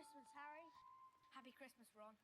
Christmas, Harry. Happy Christmas, Ron.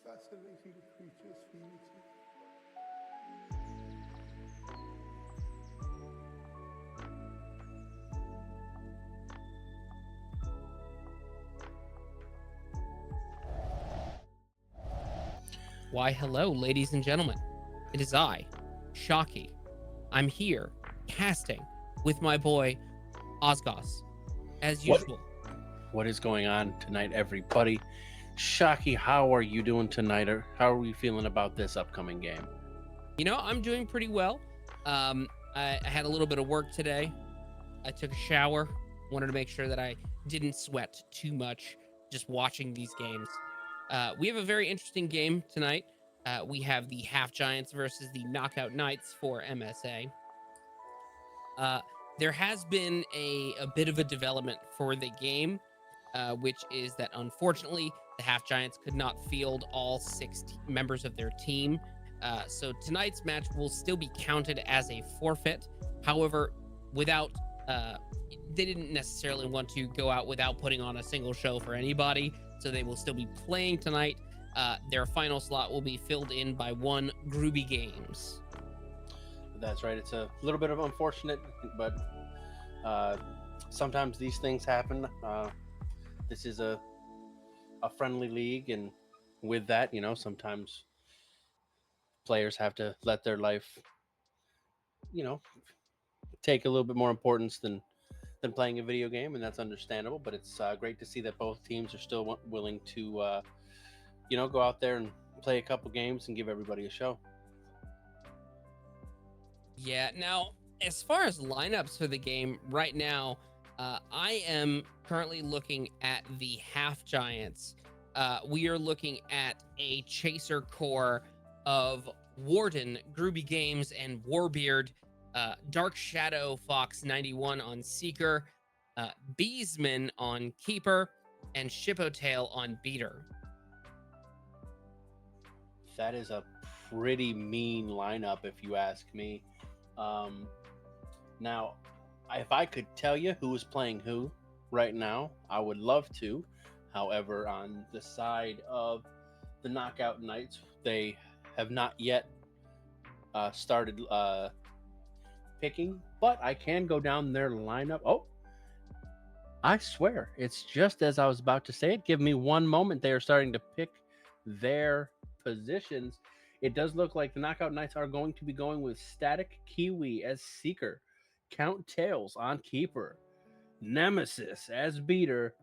fascinating creatures for you to. Why, hello, ladies and gentlemen. It is I, Shocky. I'm here, casting with my boy, Osgos, as What usual. what is going on tonight, everybody? Shocky, how are you doing tonight? Or how are we feeling about this upcoming game? I'm doing pretty well. I had a little bit of work today. I took a shower, wanted to make sure that I didn't sweat too much just watching these games. We have a very interesting game tonight. We have the Half Giants versus the Knockout Knights for MSA. Uh, there has been a bit of a development for the game, which is that unfortunately the Half Giants could not field all members of their team. So tonight's match will still be counted as a forfeit. However, without uh, they didn't necessarily want to go out without putting on a single show for anybody, so they will still be playing tonight. Their final slot will be filled in by one Groovy Games. That's right. It's a little bit of unfortunate, but uh, sometimes these things happen. This is a friendly league, and with that, sometimes players have to let their life, you know, take a little bit more importance than playing a video game, and that's understandable. But it's great to see that both teams are still willing to, go out there and play a couple games and give everybody a show. Yeah. Now, as far as lineups for the game right now, I am currently looking at the Half Giants. We are looking at a chaser core of Warden, Groovy Games, and Warbeard, Dark Shadow Fox 91 on Seeker, Beesman on Keeper, and Shippotail on Beater. That is a pretty mean lineup, if you ask me. Um, Now, if I could tell you who is playing who right now, I would love to. However, on the side of the Knockout Knights, they have not yet started picking, but I can go down their lineup. Oh, I swear, it's just as I was about to say it. Give me one moment. They are starting to pick their positions. It does look like the Knockout Knights are going to be going with Static Kiwi as Seeker, Count Tails on Keeper, Nemesis as Beater,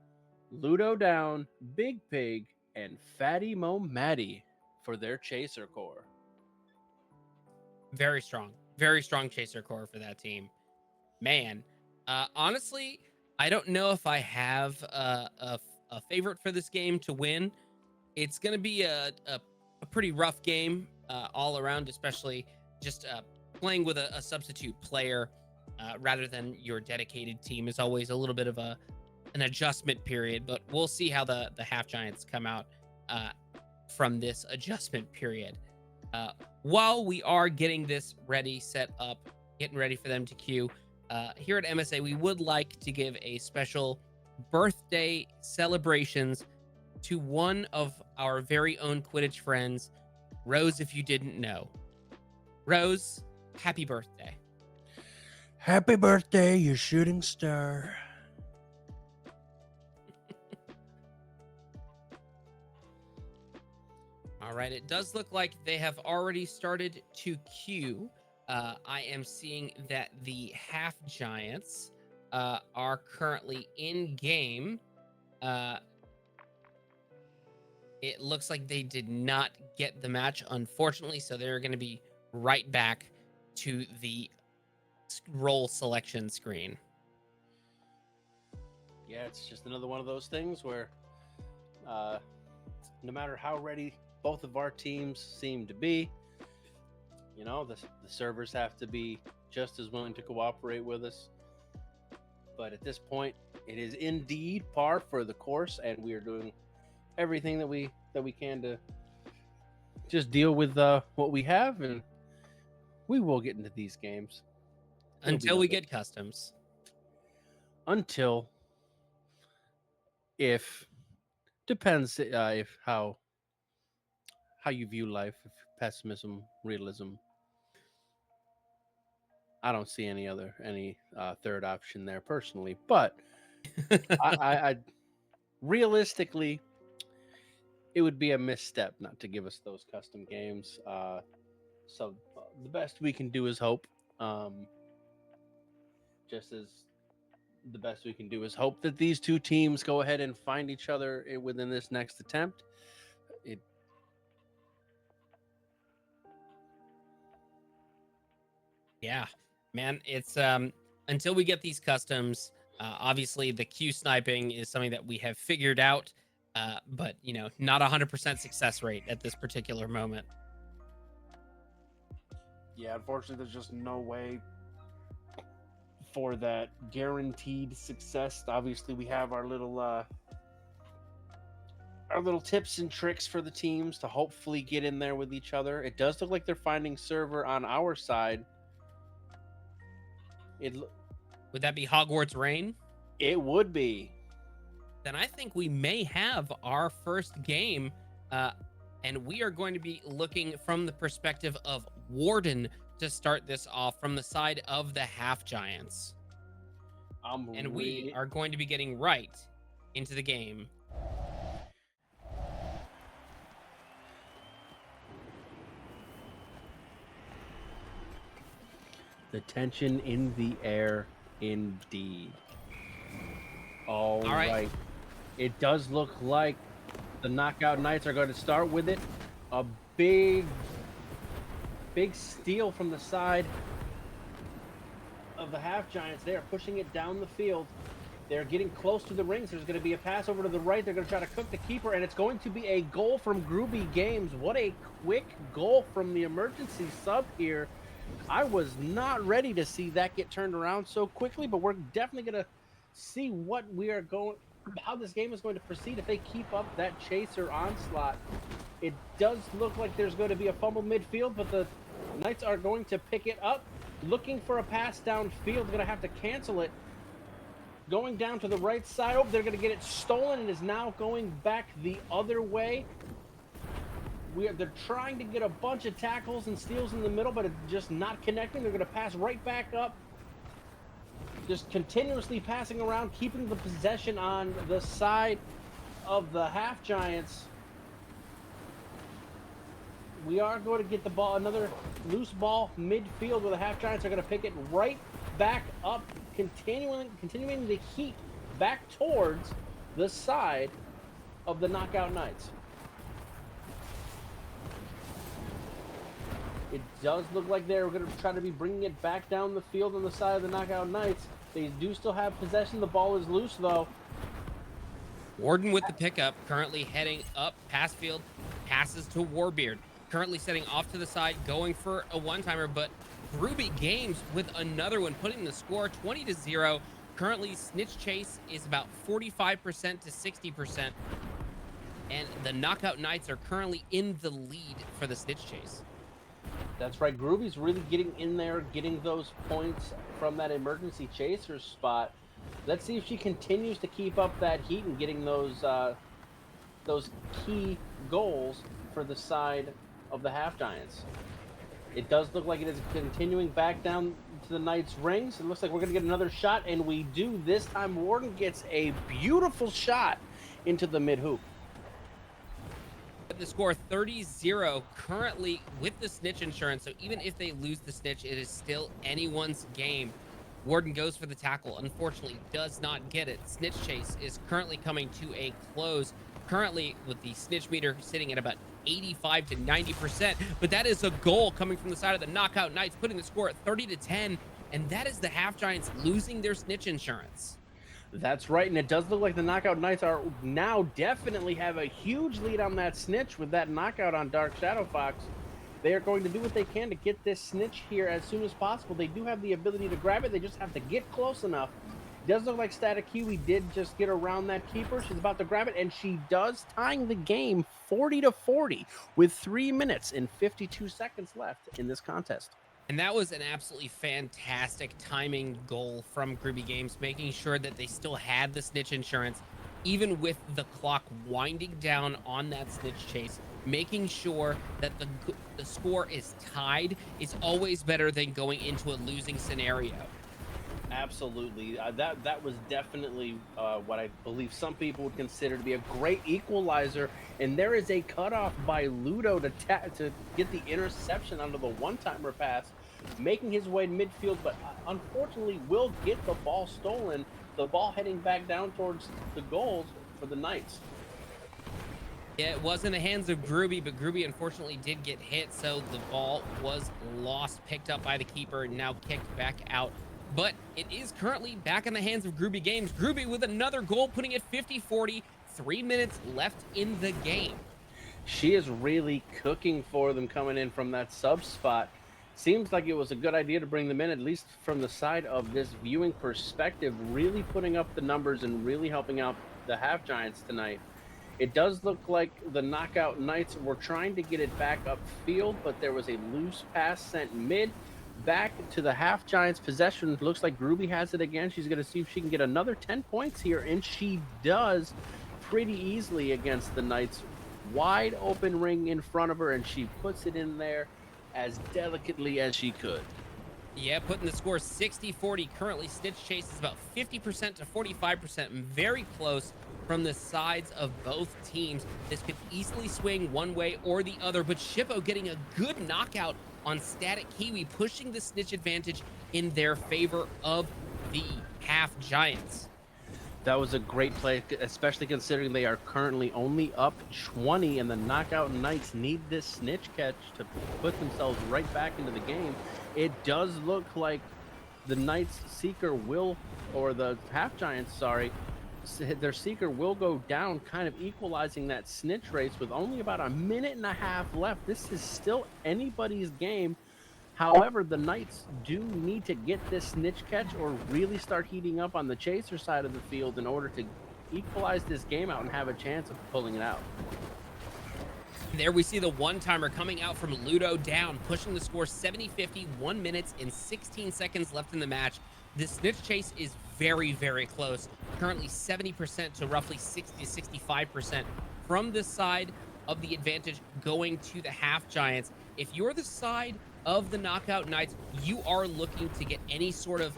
Ludo Down, Big Pig, and Fatty Mo Matty for their Chaser Core. Very strong chaser core for that team. Man, honestly, I don't know if I have a favorite for this game to win. It's going to be a pretty rough game all around, especially just playing with a substitute player rather than your dedicated team is always a little bit of an adjustment period. But we'll see how the Half Giants come out uh, from this adjustment period. Uh, while we are getting this ready, set up, getting ready for them to queue, here at MSA, we would like to give a special birthday celebrations to one of our very own Quidditch friends, Rose, if you didn't know. Rose, happy birthday. Happy birthday, you shooting star. All right, it does look like they have already started to queue. I am seeing that the Half Giants are currently in game. Uh, it looks like they did not get the match, unfortunately, so they're going to be right back to the role selection screen. Yeah, it's just another one of those things where uh, no matter how ready both of our teams seem to be, the servers have to be just as willing to cooperate with us. But at this point, it is indeed par for the course, and we are doing everything that we can to just deal with what we have, and we will get into these games. It'll be Until no we big get customs. until if depends if how how you view life, if pessimism, realism. I don't see any third option there personally, but I realistically, it would be a misstep not to give us those custom games. So the best we can do is hope. Um, just as the best we can do is hope that these two teams go ahead and find each other within this next attempt. It Yeah, man, it's until we get these customs, obviously the Q sniping is something that we have figured out, but not 100% success rate at this particular moment. Yeah, unfortunately, there's just no way for that guaranteed success. Obviously, we have our little tips and tricks for the teams to hopefully get in there with each other. It does look like they're finding server on our side. Would that be Hogwarts Rain? It would be. Then I think we may have our first game, and we are going to be looking from the perspective of Warden to start this off from the side of the Half Giants. We are going to be getting right into the game. The tension in the air, indeed. All right. It does look like the Knockout Knights are going to start with it. A big steal from the side of the Half Giants. They are pushing it down the field. They're getting close to the rings. There's going to be a pass over to the right. They're going to try to cook the keeper, and it's going to be a goal from Groovy Games. What a quick goal from the emergency sub here. I was not ready to see that get turned around so quickly, but we're definitely going to see how this game is going to proceed if they keep up that chaser onslaught. It does look like there's going to be a fumble midfield, but the Knights are going to pick it up. Looking for a pass downfield. They're going to have to cancel it. Going down to the right side. Oh, they're going to get it stolen and is now going back the other way. They're trying to get a bunch of tackles and steals in the middle, but it's just not connecting. They're going to pass right back up. Just continuously passing around, keeping the possession on the side of the Half Giants. We are going to get the ball, another loose ball midfield where the Half Giants are going to pick it right back up, continuing the heat back towards the side of the Knockout Knights. It does look like they're going to try to be bringing it back down the field on the side of the Knockout Knights. They do still have possession. The ball is loose, though. Warden with the pickup, currently heading up past field, passes to Warbeard. Currently setting off to the side, going for a one-timer, but Ruby Games with another one, putting the score 20-0. Currently, Snitch Chase is about 45% to 60%. And the Knockout Knights are currently in the lead for the Snitch Chase. That's right. Groovy's really getting in there, getting those points from that emergency chaser spot. Let's see if she continues to keep up that heat and getting those key goals for the side of the Half Giants. It does look like it is continuing back down to the Knights' rings. It looks like we're going to get another shot, and we do. This time, Warden gets a beautiful shot into the mid-hoop. The score 30-0 currently with the snitch insurance, so even if they lose the snitch, it is still anyone's game. Warden goes for the tackle, unfortunately does not get it. Snitch Chase is currently coming to a close, currently with the snitch meter sitting at about 85 to 90%, but that is a goal coming from the side of the Knockout Knights, putting the score at 30-10, and that is the Half Giants losing their snitch insurance. That's right, and it does look like the Knockout Knights are now definitely have a huge lead on that snitch with that knockout on Dark Shadow Fox. They are going to do what they can to get this snitch here as soon as possible. They do have the ability to grab it. They just have to get close enough. It does look like Static Kiwi did just get around that keeper. She's about to grab it, and she does, tying the game 40-40 with 3 minutes and 52 seconds left in this contest. And that was an absolutely fantastic timing goal from Groovy Games, making sure that they still had the snitch insurance, even with the clock winding down on that snitch chase, making sure that the score is tied is always better than going into a losing scenario. Absolutely. That was definitely what I believe some people would consider to be a great equalizer. And there is a cutoff by Ludo to get the interception under the one-timer pass, making his way to midfield, but unfortunately will get the ball stolen. The ball heading back down towards the goals for the Knights. Yeah, it was in the hands of Gruby, but Gruby unfortunately did get hit, so the ball was lost, picked up by the keeper, and now kicked back out. But it is currently back in the hands of Gruby Games. Gruby with another goal, putting it 50-40, 3 minutes left in the game. She is really cooking for them coming in from that sub spot. Seems like it was a good idea to bring them in, at least from the side of this viewing perspective, really putting up the numbers and really helping out the half giants tonight. It does look like the knockout Knights were trying to get it back upfield, but there was a loose pass sent mid back to the half giants possession. Looks like Gruby has it again. She's going to see if she can get another 10 points here, and she does pretty easily against the Knights. Wide open ring in front of her, and she puts it in there as delicately as she could. Yeah, putting the score 60-40. Currently, Stitch Chase is about 50% to 45%, and very close from the sides of both teams. This could easily swing one way or the other, but Shippo getting a good knockout on Static Kiwi, pushing the Snitch advantage in their favor of the half giants. That was a great play, especially considering they are currently only up 20, and the knockout Knights need this snitch catch to put themselves right back into the game. It does look like the Knights Seeker will, or the half giants, sorry, their Seeker will go down, kind of equalizing that snitch race with only about a minute and a half left. This is still anybody's game. However, the Knights do need to get this snitch catch or really start heating up on the chaser side of the field in order to equalize this game out and have a chance of pulling it out. There we see the one-timer coming out from Ludo down, pushing the score 70-50, 1 minute and 16 seconds left in the match. The snitch chase is very, very close, currently 70% to roughly 60-65% from the side of the advantage going to the half giants. If you're the side of the knockout Knights, you are looking to get any sort of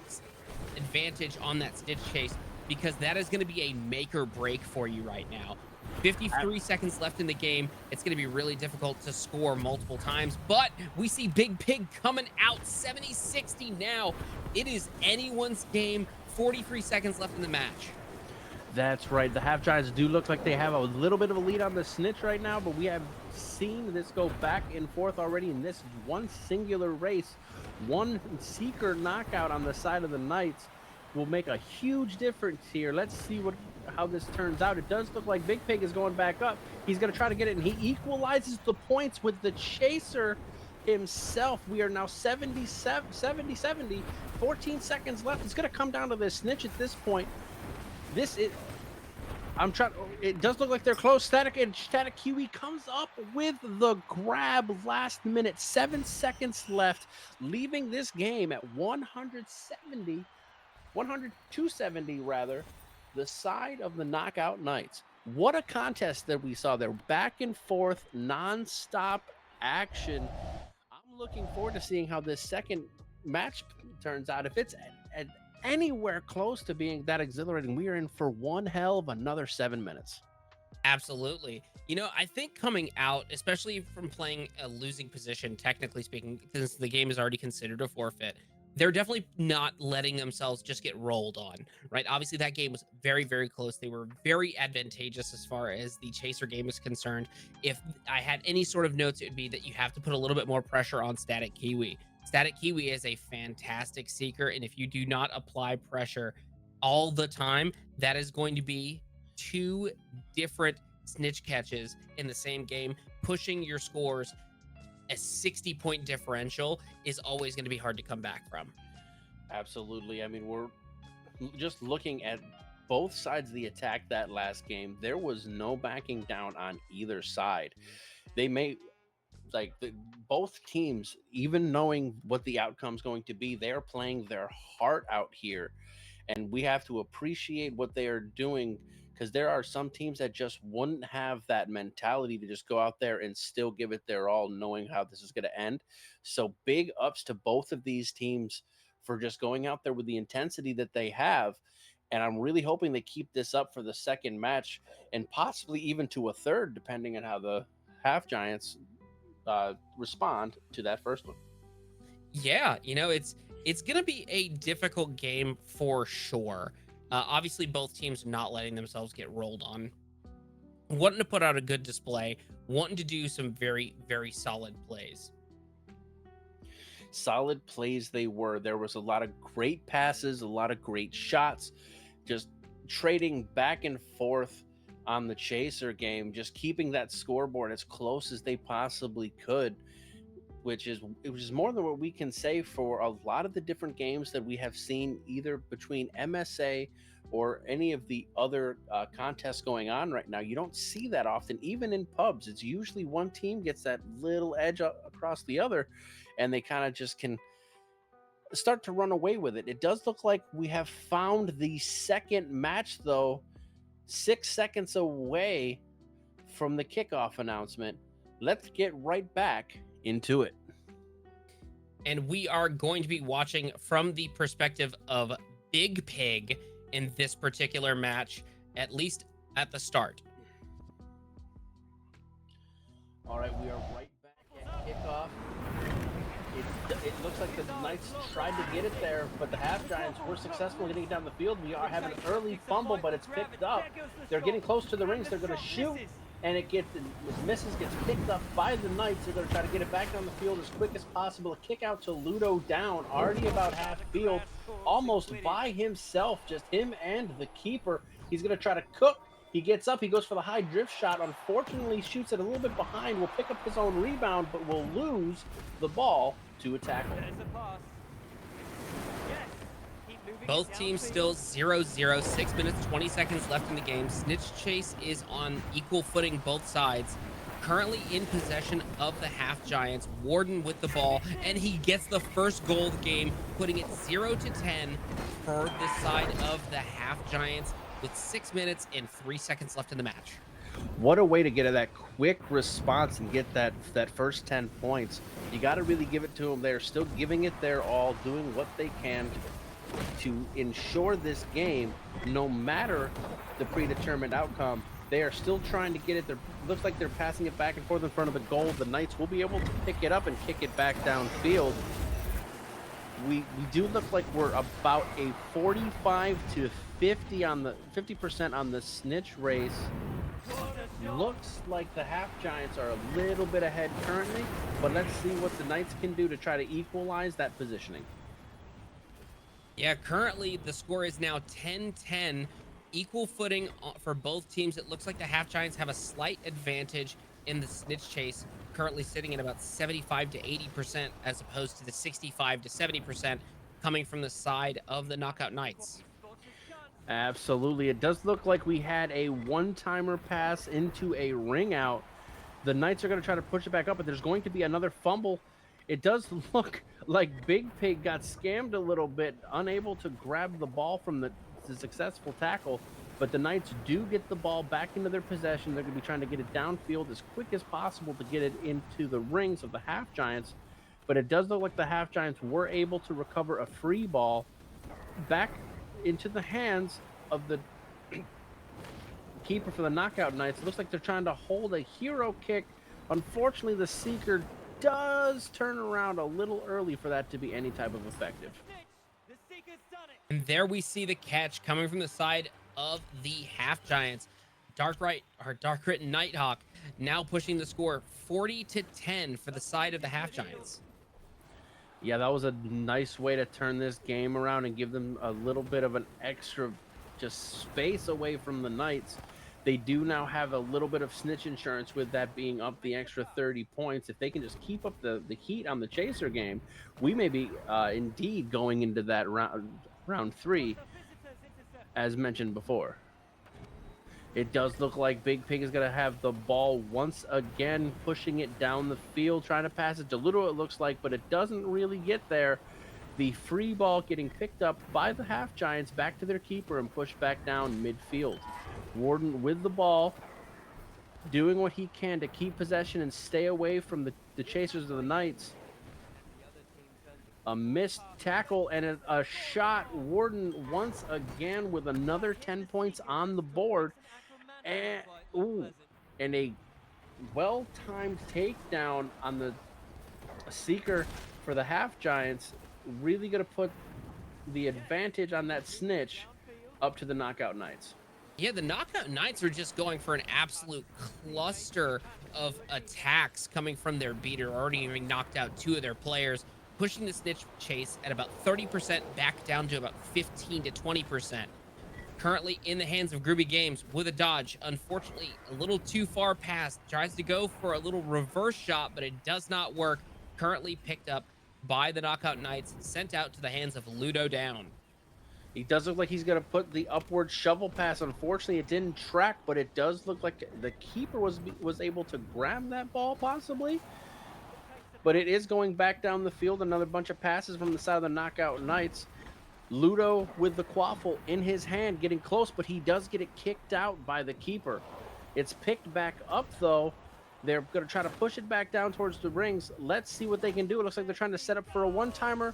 advantage on that snitch chase, because that is going to be a make or break for you right now. 53 seconds left in the game. It's going to be really difficult to score multiple times, but we see Big Pig coming out 70-60 now. It is anyone's game. 43 seconds left in the match. That's right. The half giants do look like they have a little bit of a lead on the snitch right now, but we have seen this go back and forth already in this one singular race. One Seeker knockout on the side of the Knights will make a huge difference here. Let's see how this turns out. It does look like Big Pig is going back up. He's going to try to get it, and he equalizes the points with the chaser himself. We are now 70-70, 14 seconds left. It's going to come down to the snitch at this point. It does look like they're close. Static Kiwi comes up with the grab last minute. 7 seconds left, leaving this game at 270 rather, the side of the knockout Knights. What a contest that we saw there. Back and forth, non-stop action. I'm looking forward to seeing how this second match turns out. If it's anywhere close to being that exhilarating, we are in for one hell of another 7 minutes. Absolutely. You know, I think coming out, especially from playing a losing position, technically speaking, since the game is already considered a forfeit, they're definitely not letting themselves just get rolled on, right? Obviously, that game was very, very close. They were very advantageous as far as the chaser game is concerned. If I had any sort of notes, it would be that you have to put a little bit more pressure on Static Kiwi. Static Kiwi is a fantastic seeker, and if you do not apply pressure all the time, that is going to be two different snitch catches in the same game, pushing your scores. A 60-point differential is always going to be hard to come back from. Absolutely. I mean, we're just looking at both sides of the attack that last game. There was no backing down on either side. They may both teams, even knowing what the outcome's going to be, they're playing their heart out here, and we have to appreciate what they are doing, because there are some teams that just wouldn't have that mentality to just go out there and still give it their all, knowing how this is going to end. So big ups to both of these teams for just going out there with the intensity that they have. And I'm really hoping they keep this up for the second match and possibly even to a third, depending on how the Half Giants respond to that first one. Yeah, it's gonna be a difficult game for sure. Obviously, both teams not letting themselves get rolled on, wanting to put out a good display, wanting to do some very, very solid plays. Solid plays they were. There was a lot of great passes, a lot of great shots, just trading back and forth on the chaser game, just keeping that scoreboard as close as they possibly could, which is more than what we can say for a lot of the different games that we have seen either between MSA or any of the other contests going on right now. You don't see that often, even in pubs. It's usually one team gets that little edge across the other, and they kind of just can start to run away with it. It does look like we have found the second match, though, 6 seconds away from the kickoff announcement. Let's get right back into it. And we are going to be watching from the perspective of Big Pig in this particular match, at least at the start. All right, we are right back at kickoff. It looks like the Knights tried to get it there, but the Half Giants were successful getting it down the field. We are having an early fumble, but it's picked up. They're getting close to the rings. They're going to shoot, and it misses, gets picked up by the Knights. They're going to try to get it back down the field as quick as possible. A kick out to Ludo down, already about half field, almost by himself, just him and the keeper. He's going to try to cook. He gets up, he goes for the high drift shot. Unfortunately, shoots it a little bit behind, will pick up his own rebound, but will lose the ball to a tackle. Both teams still 0-0, 6 minutes, 20 seconds left in the game. Snitch Chase is on equal footing both sides. Currently in possession of the Half Giants. Warden with the ball, and he gets the first goal of the game, putting it 0-10 for the side of the Half Giants with 6 minutes and 3 seconds left in the match. What a way to get that quick response and get that first 10 points. You got to really give it to them. They're still giving it their all, doing what they can to ensure this game, no matter the predetermined outcome. They are still trying to get it. Looks like they're passing it back and forth in front of the goal. The Knights will be able to pick it up and kick it back downfield. We do look like we're about a 45 to 50 on the 50% on the snitch race. Looks like the Half Giants are a little bit ahead currently, but let's see what the Knights can do to try to equalize that positioning. Yeah, currently the score is now 10-10, equal footing for both teams. It looks like the Half Giants have a slight advantage in the snitch chase, currently sitting at about 75 to 80% as opposed to the 65 to 70% coming from the side of the Knockout Knights. Absolutely. It does look like we had a one-timer pass into a ring out. The Knights are going to try to push it back up, but there's going to be another fumble. It does look like Big Pig got scammed a little bit, unable to grab the ball from the successful tackle, but the Knights do get the ball back into their possession. They're going to be trying to get it downfield as quick as possible to get it into the rings of the Half Giants, but it does look like the Half Giants were able to recover a free ball back into the hands of the keeper for the Knockout Knights. It looks like they're trying to hold a hero kick. Unfortunately, the seeker does turn around a little early for that to be any type of effective. And there we see the catch coming from the side of the Half Giants. Dark Rit Nighthawk now pushing the score 40-10 for the side of the Half Giants. Yeah, that was a nice way to turn this game around and give them a little bit of an extra just space away from the Knights. They do now have a little bit of snitch insurance with that being up the extra 30 points. If they can just keep up the heat on the chaser game, we may be indeed going into that round 3, as mentioned before. It does look like Big Pig is going to have the ball once again, pushing it down the field, trying to pass it to Ludo, it looks like, but it doesn't really get there. The free ball getting picked up by the Half Giants back to their keeper and pushed back down midfield. Warden with the ball, doing what he can to keep possession and stay away from the chasers of the Knights. A missed tackle and a shot. Warden once again with another 10 points on the board. And and a well-timed takedown on the seeker for the Half Giants. Really going to put the advantage on that snitch up to the Knockout Knights. Yeah, the Knockout Knights are just going for an absolute cluster of attacks coming from their beater, already having knocked out 2 of their players, pushing the snitch chase at about 30% back down to about 15 to 20%. Currently in the hands of Groovy Games with a dodge. Unfortunately, a little too far past. Tries to go for a little reverse shot, but it does not work. Currently picked up by the Knockout Knights, sent out to the hands of Ludo down. He does look like he's going to put the upward shovel pass. Unfortunately, it didn't track, but it does look like the keeper was able to grab that ball possibly. But it is going back down the field. Another bunch of passes from the side of the Knockout Knights. Ludo with the quaffle in his hand, getting close, but he does get it kicked out by the keeper. It's picked back up, though. They're going to try to push it back down towards the rings. Let's see what they can do. It looks like they're trying to set up for a one-timer.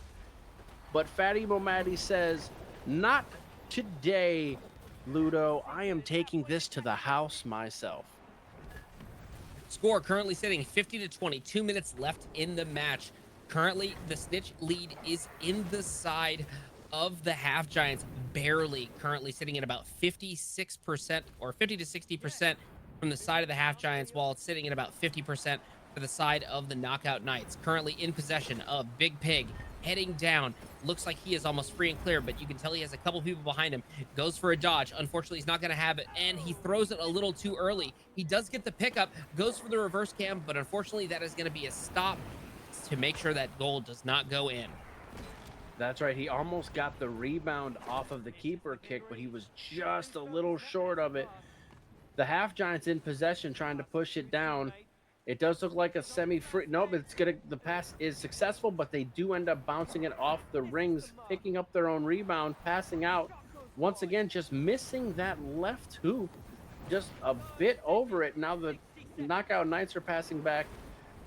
But Fatty Momadi says, not today, Ludo. I am taking this to the house myself. Score currently sitting 50 to 20. 2 minutes left in the match. Currently, the snitch lead is in the side of the Half Giants, barely. Currently sitting at about 56% or 50 to 60% from the side of the Half Giants, while it's sitting at about 50% for the side of the Knockout Knights. Currently in possession of Big Pig, heading down. Looks like he is almost free and clear, but you can tell he has a couple people behind him. Goes for a dodge. Unfortunately, he's not going to have it, and he throws it a little too early. He does get the pickup, goes for the reverse cam, but unfortunately, that is going to be a stop to make sure that goal does not go in. That's right. He almost got the rebound off of the keeper kick, but he was just a little short of it. The Half Giants in possession, trying to push it down. It does look like a semi-free. Nope, the pass is successful, but they do end up bouncing it off the rings, picking up their own rebound, passing out. Once again, just missing that left hoop, just a bit over it. Now the Knockout Knights are passing back,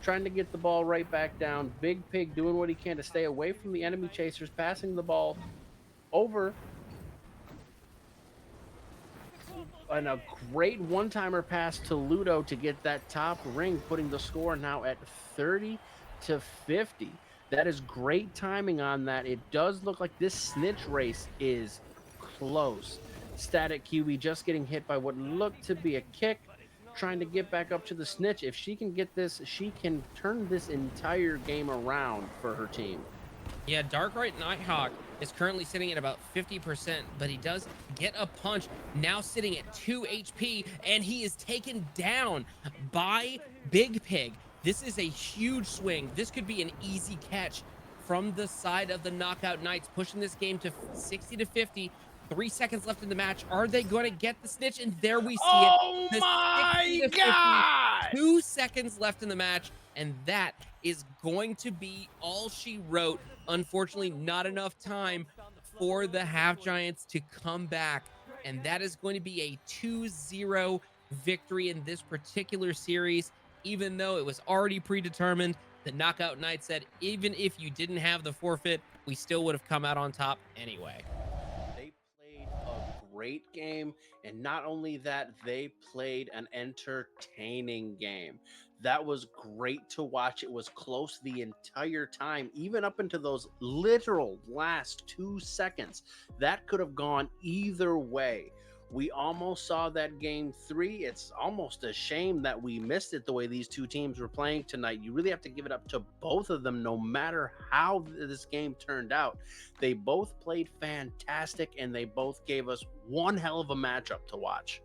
trying to get the ball right back down. Big Pig doing what he can to stay away from the enemy chasers, passing the ball over. And a great one-timer pass to Ludo to get that top ring, putting the score now at 30 to 50. That is great timing on that. It does look like this snitch race is close. Static QB just getting hit by what looked to be a kick, trying to get back up to the snitch. If she can get this, she can turn this entire game around for her team. Yeah, Dark Right Nighthawk is currently sitting at about 50%, but he does get a punch, now sitting at 2 HP, and he is taken down by Big Pig. This is a huge swing. This could be an easy catch from the side of the Knockout Knights, pushing this game to 60 to 50. 3 seconds left in the match. Are they going to get the snitch? And there we see it. Oh my God! 2 seconds left in the match, and that is going to be all she wrote. Unfortunately, not enough time for the Half Giants to come back, and that is going to be a 2-0 victory in this particular series. Even though it was already predetermined, the Knockout Knight said, even if you didn't have the forfeit, we still would have come out on top anyway. They played a great game, and not only that, they played an entertaining game. That was great to watch. It was close the entire time, even up into those literal last 2 seconds. That could have gone either way. We almost saw that game 3. It's almost a shame that we missed it the way these two teams were playing tonight. You really have to give it up to both of them, no matter how this game turned out. They both played fantastic, and they both gave us one hell of a matchup to watch.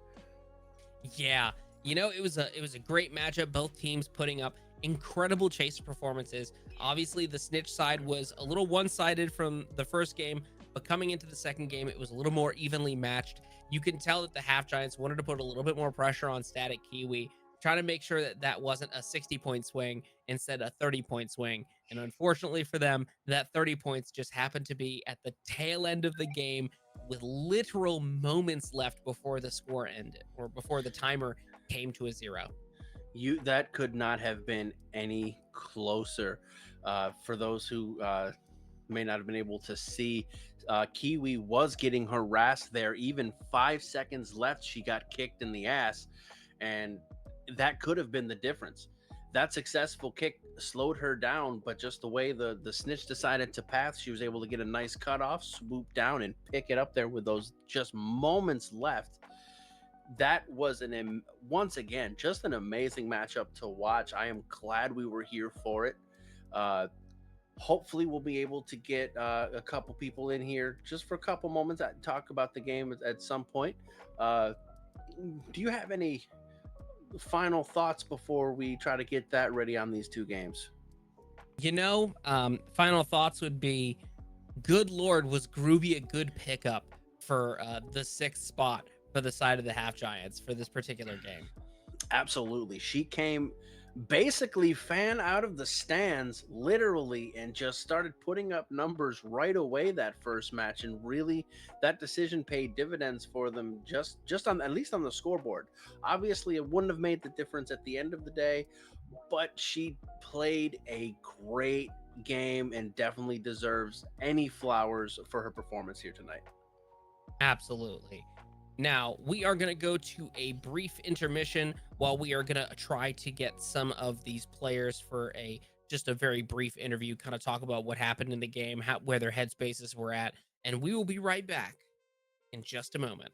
Yeah, you know, it was a great matchup. Both teams putting up incredible chaser performances. Obviously, the snitch side was a little one-sided from the first game, but coming into the second game, it was a little more evenly matched. You can tell that the Half Giants wanted to put a little bit more pressure on Static Kiwi, trying to make sure that that wasn't a 60-point swing, instead a 30-point swing. And unfortunately for them, that 30 points just happened to be at the tail end of the game, with literal moments left before the score ended, or before the timer came to a 0. That could not have been any closer. For those who may not have been able to see, Kiwi was getting harassed there. Even 5 seconds left, she got kicked in the ass, and that could have been the difference. That successful kick slowed her down, but just the way the snitch decided to pass, she was able to get a nice cutoff, swoop down, and pick it up there with those just moments left. That was once again just an amazing matchup to watch. I am glad we were here for it. Uh, Hopefully, we'll be able to get a couple people in here just for a couple moments and talk about the game at some point. Uh, do you have any final thoughts before we try to get that ready on these two games? Final thoughts would be, good Lord, was Groovy a good pickup for the 6th spot for the side of the Half Giants for this particular game? Absolutely. She came basically fan out of the stands, literally, and just started putting up numbers right away that first match. And really, that decision paid dividends for them, just on, at least on the scoreboard. Obviously, it wouldn't have made the difference at the end of the day, but she played a great game and definitely deserves any flowers for her performance here tonight. Absolutely. Now, we are going to go to a brief intermission while we are going to try to get some of these players for just a very brief interview, kind of talk about what happened in the game, where their headspaces were at, and we will be right back in just a moment.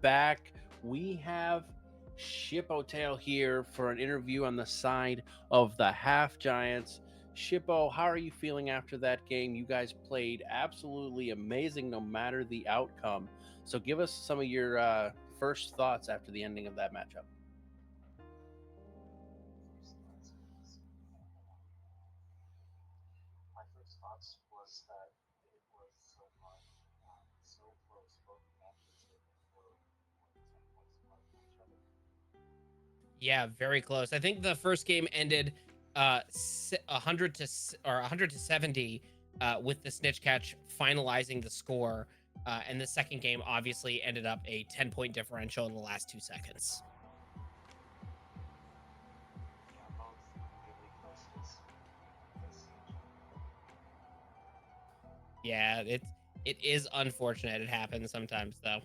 back. We have Shippo here for an interview on the side of the Half Giants. Shippo, how are you feeling after that game? You guys played absolutely amazing no matter the outcome. So give us some of your first thoughts after the ending of that matchup. Yeah, very close. I think the first game ended 100 to 100 to 70 with the snitch catch finalizing the score. And the second game obviously ended up a 10-point differential in the last 2 seconds. Yeah, it is unfortunate. It happens sometimes though.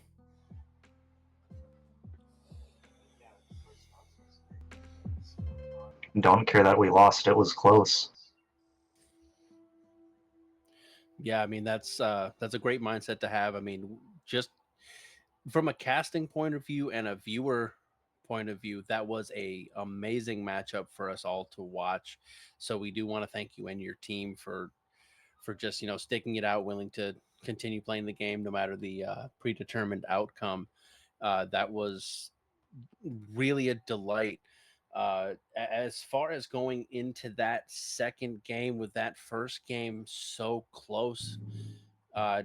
Don't care that we lost. It was close. Yeah, I mean that's a great mindset to have. I mean, just from a casting point of view and a viewer point of view, that was a amazing matchup for us all to watch. So we do want to thank you and your team for just sticking it out, willing to continue playing the game no matter the predetermined outcome. That was really a delight. As far as going into that second game with that first game so close,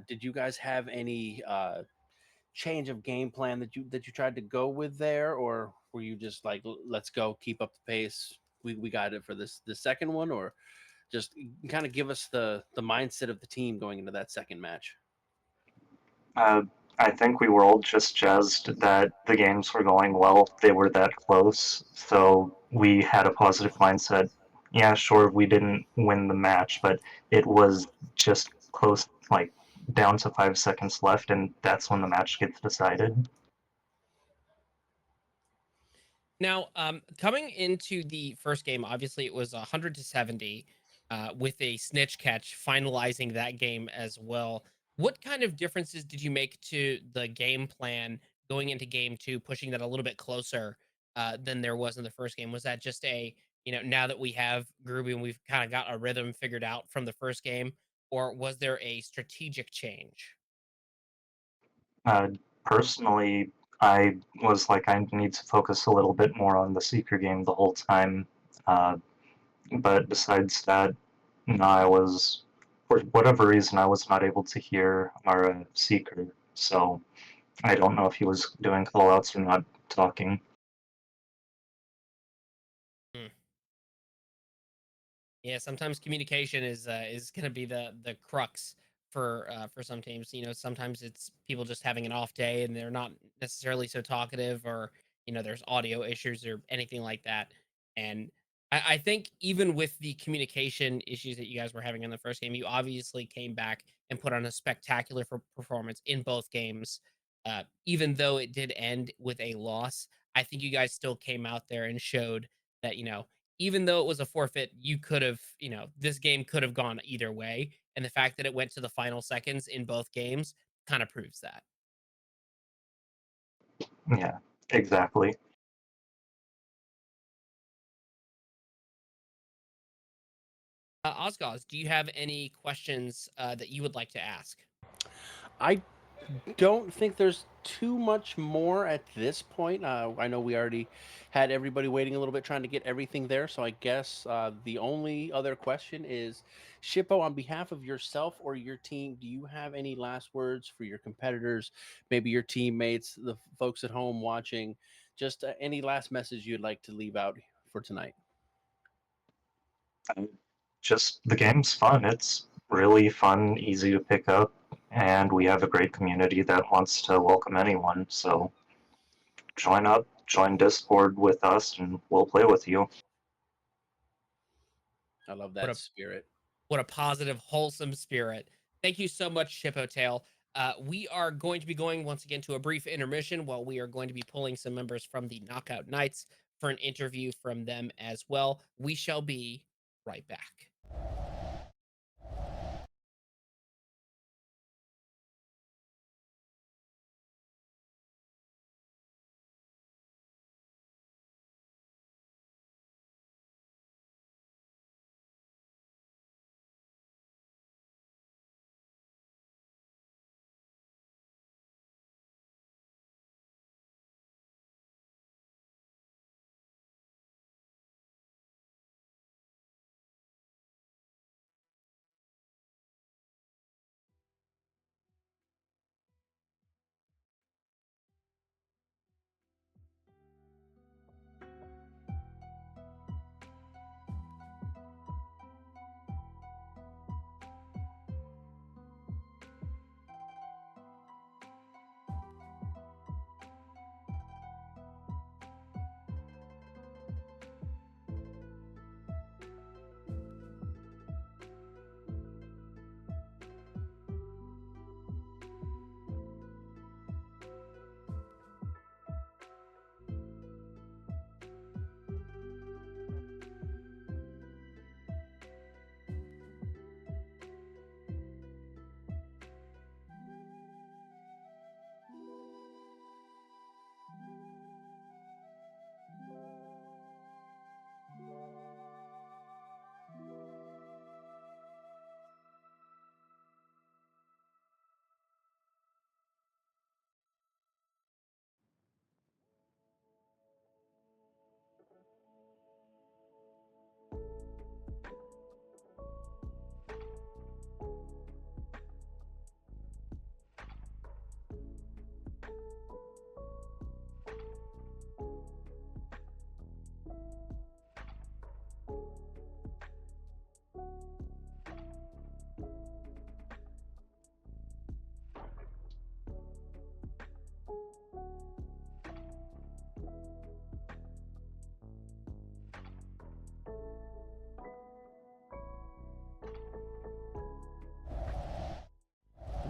did you guys have any change of game plan that you tried to go with there, or were you just like, let's go, keep up the pace? We got it for the second one, or just kind of give us the mindset of the team going into that second match. Uh, I think we were all just jazzed that the games were going well. They were that close, so we had a positive mindset. Yeah, sure, we didn't win the match, but it was just close, like down to 5 seconds left, and that's when the match gets decided. Now, coming into the first game, obviously it was 100 to 70, with a snitch catch finalizing that game as well. What kind of differences did you make to the game plan going into game two, pushing that a little bit closer than there was in the first game? Was that just now that we have Groovy and we've kind of got a rhythm figured out from the first game, or was there a strategic change? Uh, Personally, I was like, I need to focus a little bit more on the Seeker game the whole time. Uh, but besides that, no, I was, for whatever reason, I was not able to hear our Seeker, so I don't know if he was doing callouts or not talking. Hmm. Yeah, sometimes communication is going to be the crux for some teams. Sometimes it's people just having an off day and they're not necessarily so talkative, or there's audio issues or anything like that. And I think even with the communication issues that you guys were having in the first game, you obviously came back and put on a spectacular performance in both games. Even though it did end with a loss, I think you guys still came out there and showed that even though it was a forfeit, you could have, this game could have gone either way. And the fact that it went to the final seconds in both games kind of proves that. Yeah, exactly. Osgaz, do you have any questions that you would like to ask? I don't think there's too much more at this point. I know we already had everybody waiting a little bit trying to get everything there. So I guess the only other question is, Shippo, on behalf of yourself or your team, do you have any last words for your competitors, maybe your teammates, the folks at home watching? Just any last message you'd like to leave out for tonight? Just the game's fun. It's really fun, easy to pick up, and we have a great community that wants to welcome anyone. So join up, join Discord with us, and we'll play with you. I love What that a spirit. what a positive, wholesome spirit. Thank you so much, Shippotail. We are going to be going once again to a brief intermission while we are going to be pulling some members from the Knockout Knights for an interview from them as well. We shall be right back.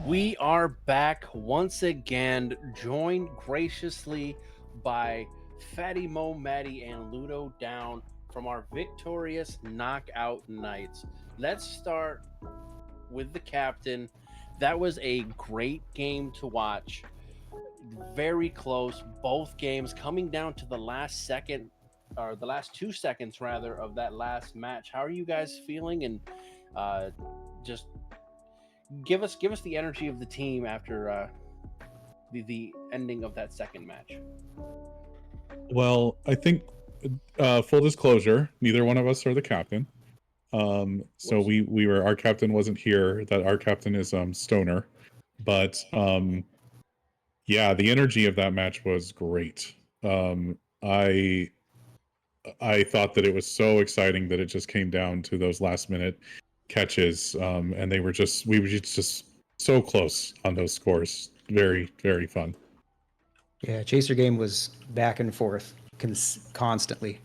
We are back once again, joined graciously by Fatty Mo, Maddie, and Ludo Down from our victorious knockout nights. Let's start with the captain. That was a great game to watch. Very close, both games coming down to the last second, or the last 2 seconds rather, of that last match. How are you guys feeling? And just give us the energy of the team after the ending of that second match. Well, I think full disclosure, neither one of us are the captain. So Whoops. we were our captain wasn't here. That our captain is Stoner, but yeah, the energy of that match was great. I thought that it was so exciting that it just came down to those last minute catches, and we were just so close on those scores. Very very fun. Yeah, Chaser game was back and forth constantly.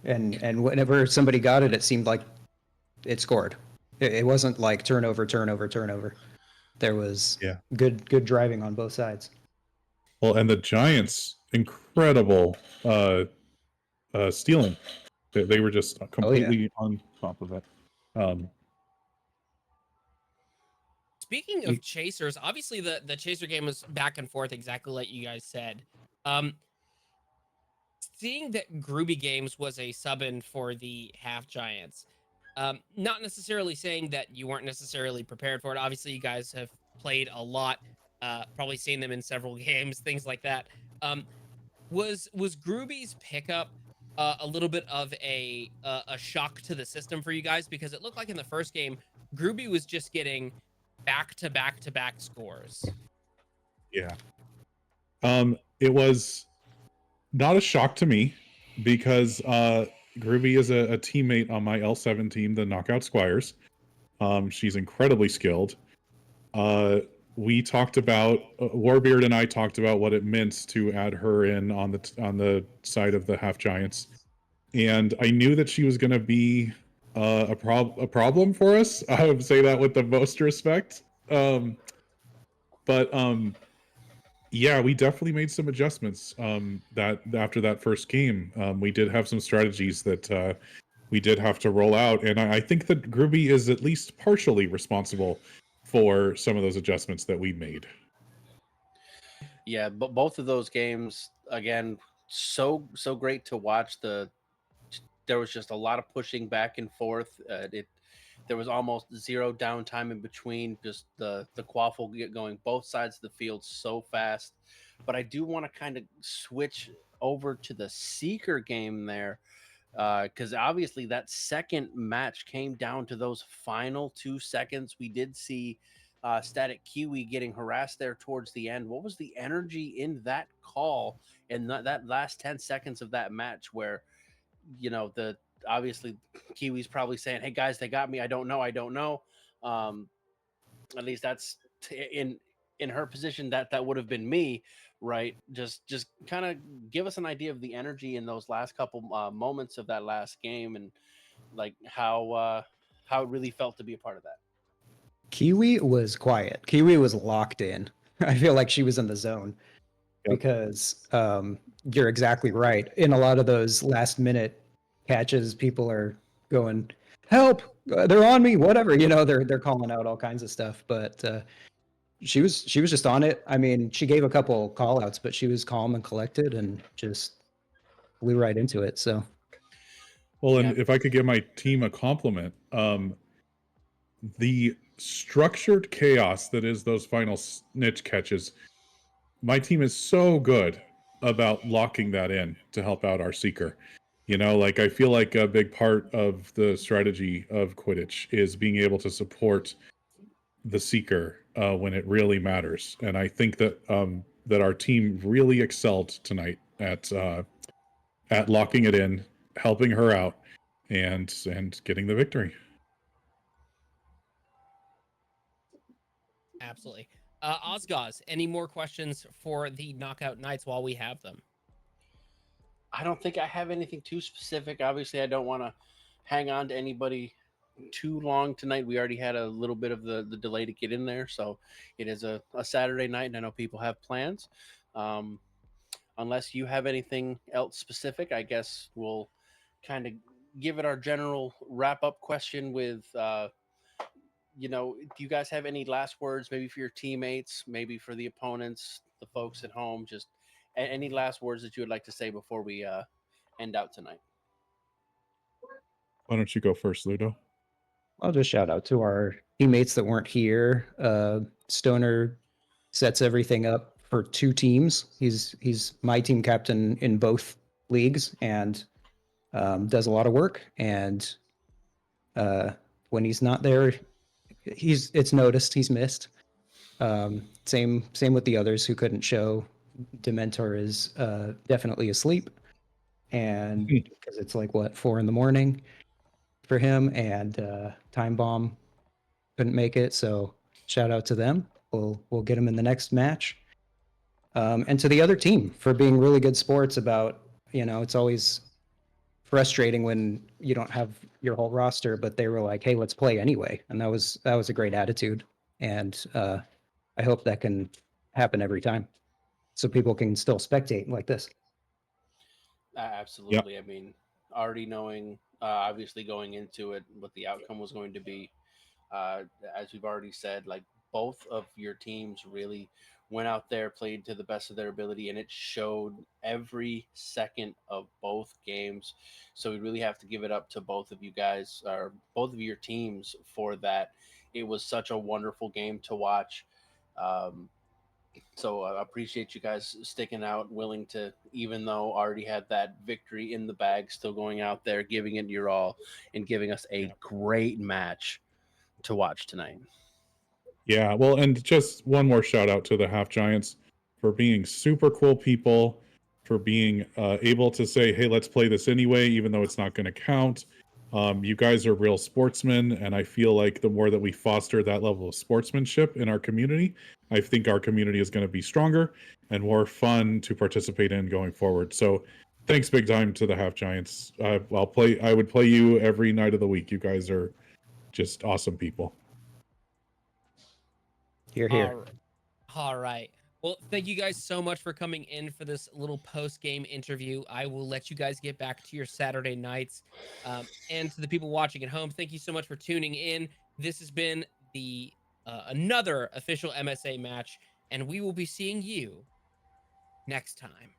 And whenever somebody got it, it seemed like it scored. It wasn't like turnover, turnover, turnover. There was Yeah. good driving on both sides. Well, and the Giants incredible stealing. They were just completely on top of it. Speaking of chasers, obviously the chaser game was back and forth, exactly like you guys said. Seeing that Groovy Games was a sub-in for the Half Giants, not necessarily saying that you weren't necessarily prepared for it. Obviously, you guys have played a lot, probably seen them in several games, things like that. Was Groovy's pickup a little bit of a shock to the system for you guys? Because it looked like in the first game, Groovy was just getting back to back to back scores. Yeah. It was not a shock to me because Groovy is a teammate on my L7 team, the Knockout Squires. She's incredibly skilled. We talked about Warbeard and I talked about what it meant to add her in on the side of the Half Giants, and I knew that she was going to be a problem for us. I would say that with the most respect. But yeah, we definitely made some adjustments. That after that first game, we did have some strategies that we did have to roll out, and I think that Groovy is at least partially responsible for some of those adjustments that we made. Yeah, but both of those games again, so great to watch. There was just a lot of pushing back and forth. There was almost zero downtime in between. Just the quaffle get going both sides of the field so fast. But I do want to kind of switch over to the Seeker game there, because obviously that second match came down to those final 2 seconds. We did see Static Kiwi getting harassed there towards the end. What was the energy in that call and that last 10 seconds of that match where, the obviously Kiwi's probably saying, "Hey guys, they got me. I don't know." At least that's in her position. That would have been me, right? Just kind of give us an idea of the energy in those last couple moments of that last game, and like how it really felt to be a part of that. Kiwi was quiet. Kiwi was locked in. I feel like she was in the zone because you're exactly right. In a lot of those last minute catches, people are going, "Help! They're on me!" Whatever, they're calling out all kinds of stuff. But she was just on it. I mean, she gave a couple call outs, but she was calm and collected and just flew right into it. So, well, and if I could give my team a compliment, the structured chaos that is those final snitch catches, my team is so good about locking that in to help out our Seeker. Like I feel like a big part of the strategy of Quidditch is being able to support the Seeker when it really matters, and I think that that our team really excelled tonight at locking it in, helping her out, and getting the victory. Absolutely. Osgaz, any more questions for the knockout nights while we have them? I don't think I have anything too specific. Obviously, I don't want to hang on to anybody too long tonight. We already had a little bit of the delay to get in there, so it is a Saturday night, and I know people have plans. Um, unless you have anything else specific, I guess we'll kind of give it our general wrap up question with do you guys have any last words, maybe for your teammates, maybe for the opponents, the folks at home? Just any last words that you would like to say before we end out tonight? Why don't you go first, Ludo? I'll just shout out to our teammates that weren't here. Stoner sets everything up for two teams. He's my team captain in both leagues and does a lot of work. And when he's not there, it's noticed. He's missed. Same with the others who couldn't show. Dementor is definitely asleep, and because it's like what 4 a.m. for him, and Time Bomb couldn't make it. So shout out to them. We'll get him in the next match. And to the other team for being really good sports about, it's always frustrating when you don't have your whole roster, but they were like, hey, let's play anyway. And that was a great attitude. And I hope that can happen every time so people can still spectate like this. Absolutely. I mean, already knowing, obviously going into it, what the outcome was going to be, as we've already said, like both of your teams really went out there, played to the best of their ability, and it showed every second of both games. So we really have to give it up to both of you guys, or both of your teams, for that. It was such a wonderful game to watch. So I appreciate you guys sticking out, willing to, even though already had that victory in the bag, still going out there, giving it your all, and giving us a great match to watch tonight. Yeah, well, and just one more shout out to the Half Giants for being super cool people, for being able to say, hey, let's play this anyway, even though it's not going to count. You guys are real sportsmen, and I feel like the more that we foster that level of sportsmanship in our community, I think our community is going to be stronger and more fun to participate in going forward. So thanks big time to the Half Giants. I would play you every night of the week. You guys are just awesome people. Here, here. All right. Well, thank you guys so much for coming in for this little post-game interview. I will let you guys get back to your Saturday nights. And to the people watching at home, thank you so much for tuning in. This has been the another official MSA match, and we will be seeing you next time.